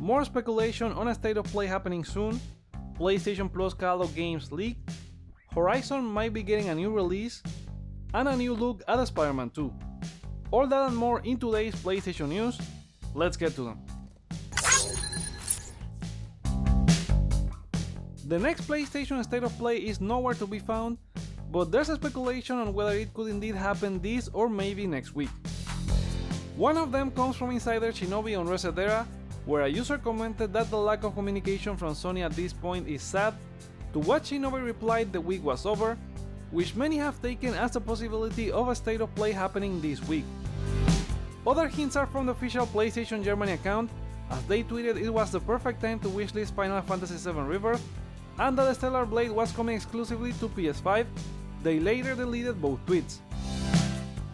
more speculation on a state of play happening soon, PlayStation Plus catalog games leaked, Horizon might be getting a new release, and a new look at Spider-Man 2. All that and more in today's PlayStation news. Let's get to them. The next PlayStation state of play is nowhere to be found, but there's a speculation on whether it could indeed happen this or maybe next week. One of them comes from insider Shinobi on Resetera, where a user commented that the lack of communication from Sony at this point is sad, to what Shinobi replied the week was over, which many have taken as a possibility of a state of play happening this week. Other hints are from the official PlayStation Germany account, as they tweeted it was the perfect time to wishlist Final Fantasy VII Rebirth, and that the Stellar Blade was coming exclusively to PS5. They later deleted both tweets.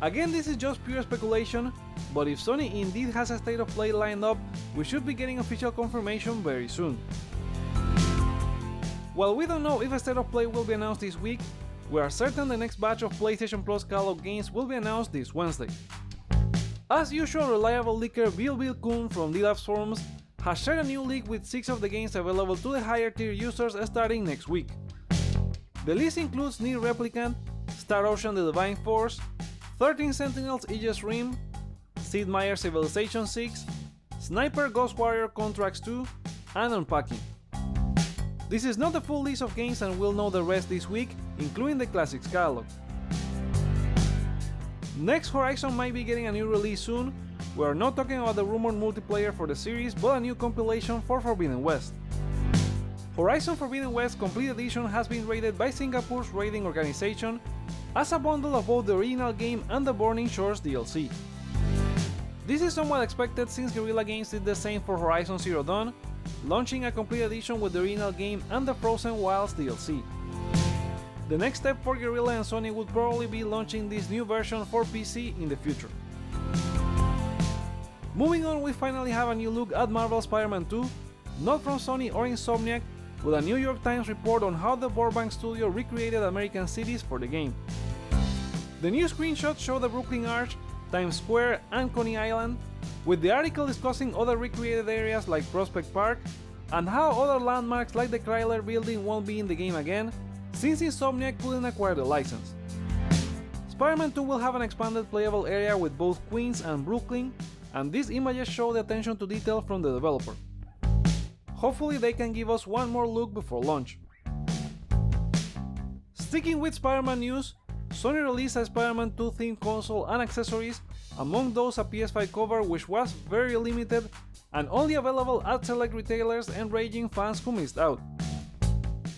Again, this is just pure speculation, but if Sony indeed has a state of play lined up, we should be getting official confirmation very soon. While we don't know if a state of play will be announced this week, we are certain the next batch of PlayStation Plus catalog games will be announced this Wednesday. As usual, reliable leaker Bill Kuhn from D-Labs forums has shared a new leak with 6 of the games available to the higher tier users starting next week. The list includes Nier Replicant, Star Ocean The Divine Force, 13 Sentinels Aegis Rim, Sid Meier's Civilization 6, Sniper Ghost Warrior Contracts 2, and Unpacking. This is not the full list of games and we'll know the rest this week, including the Classics catalog. Next, Horizon might be getting a new release soon. We are not talking about the rumored multiplayer for the series, but a new compilation for Forbidden West. Horizon Forbidden West Complete Edition has been rated by Singapore's rating organization as a bundle of both the original game and the Burning Shores DLC. This is somewhat expected since Guerrilla Games did the same for Horizon Zero Dawn, launching a complete edition with the original game and the Frozen Wilds DLC. The next step for Guerrilla and Sony would probably be launching this new version for PC in the future. Moving on, we finally have a new look at Marvel Spider-Man 2, not from Sony or Insomniac, with a New York Times report on how the Burbank studio recreated American cities for the game. The new screenshots show the Brooklyn Arch, Times Square, and Coney Island, with the article discussing other recreated areas like Prospect Park, and how other landmarks like the Chrysler Building won't be in the game again, since Insomniac couldn't acquire the license. Spider-Man 2 will have an expanded playable area with both Queens and Brooklyn, and these images show the attention to detail from the developer. Hopefully they can give us one more look before launch. Sticking with Spider-Man news, Sony released a Spider-Man 2 themed console and accessories, among those a PS5 cover which was very limited and only available at select retailers, enraging fans who missed out.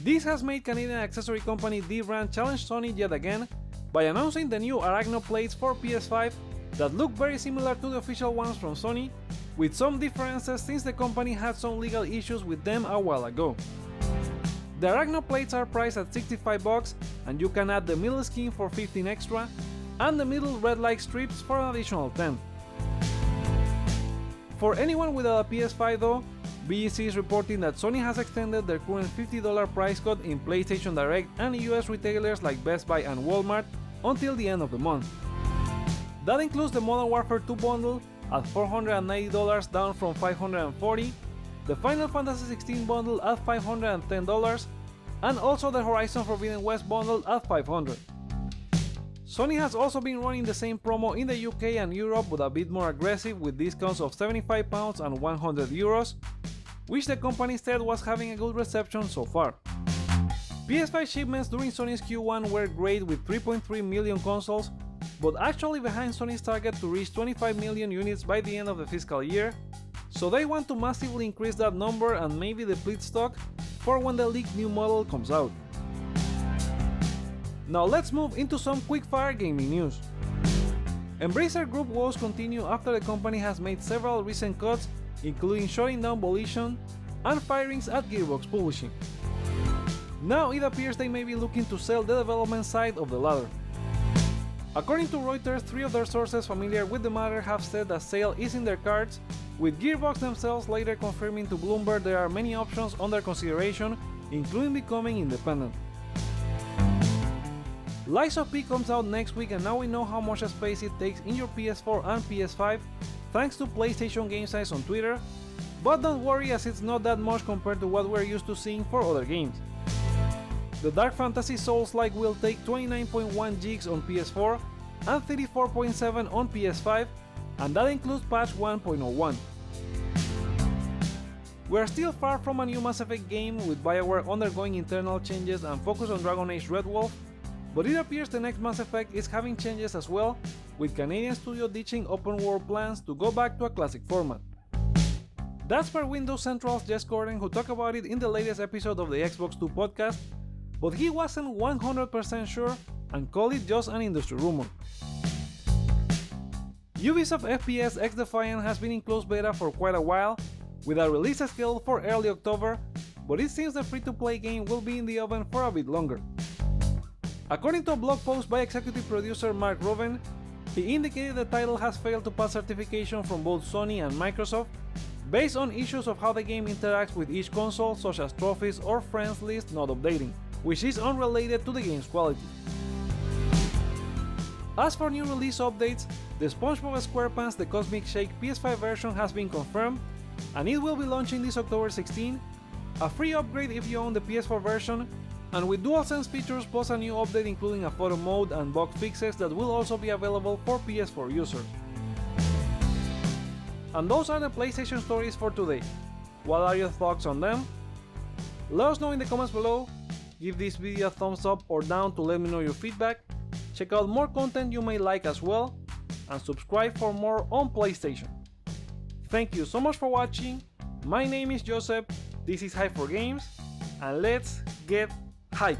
This has made Canadian accessory company DBrand challenge Sony yet again by announcing the new Arachno plates for PS5 that look very similar to the official ones from Sony, with some differences since the company had some legal issues with them a while ago. The Arachno plates are priced at $65 and you can add the middle skin for $15 extra and the middle red-like strips for an additional $10. For anyone without a PS5 though, BGC is reporting that Sony has extended their current $50 price cut in PlayStation Direct and US retailers like Best Buy and Walmart until the end of the month. That includes the Modern Warfare 2 bundle at $490 down from $540, the Final Fantasy XVI bundle at $510, and also the Horizon Forbidden West bundle at $500. Sony has also been running the same promo in the UK and Europe, but a bit more aggressive with discounts of £75 and €100, which the company said was having a good reception so far. PS5 shipments during Sony's Q1 were great with 3.3 million consoles, but actually behind Sony's target to reach 25 million units by the end of the fiscal year, so they want to massively increase that number and maybe deplete stock for when the leaked new model comes out. Now let's move into some quick-fire gaming news. Embracer Group woes continue after the company has made several recent cuts, including shutting down Volition and firings at Gearbox Publishing. Now it appears they may be looking to sell the development side of the latter. According to Reuters, 3 of their sources familiar with the matter have said a sale is in their cards, with Gearbox themselves later confirming to Bloomberg there are many options under consideration, including becoming independent. Lies of P comes out next week, and now we know how much space it takes in your PS4 and PS5 thanks to PlayStation Game Size on Twitter, but don't worry as it's not that much compared to what we're used to seeing for other games. The Dark Fantasy Souls-like will take 29.1 gigs on PS4 and 34.7 on PS5, and that includes patch 1.01. We're still far from a new Mass Effect game, with BioWare undergoing internal changes and focus on Dragon Age Red Wolf, but it appears the next Mass Effect is having changes as well, with Canadian studio ditching open world plans to go back to a classic format. That's per Windows Central's Jess Gordon, who talked about it in the latest episode of the Xbox 2 podcast, but he wasn't 100% sure and called it just an industry rumor. Ubisoft FPS XDefiant has been in closed beta for quite a while, with a release scheduled for early October, but it seems the free-to-play game will be in the oven for a bit longer. According to a blog post by executive producer Mark Roven, he indicated the title has failed to pass certification from both Sony and Microsoft based on issues of how the game interacts with each console, such as trophies or friends list not updating, which is unrelated to the game's quality. As for new release updates, the SpongeBob SquarePants The Cosmic Shake PS5 version has been confirmed, and it will be launching this October 16, a free upgrade if you own the PS4 version, and with DualSense features plus a new update including a photo mode and bug fixes that will also be available for PS4 users. And those are the PlayStation stories for today. What are your thoughts on them? Let us know in the comments below, give this video a thumbs up or down to let me know your feedback, check out more content you may like as well, and subscribe for more on PlayStation. Thank you so much for watching, my name is Joseph, this is Hype for Games, and let's get hype!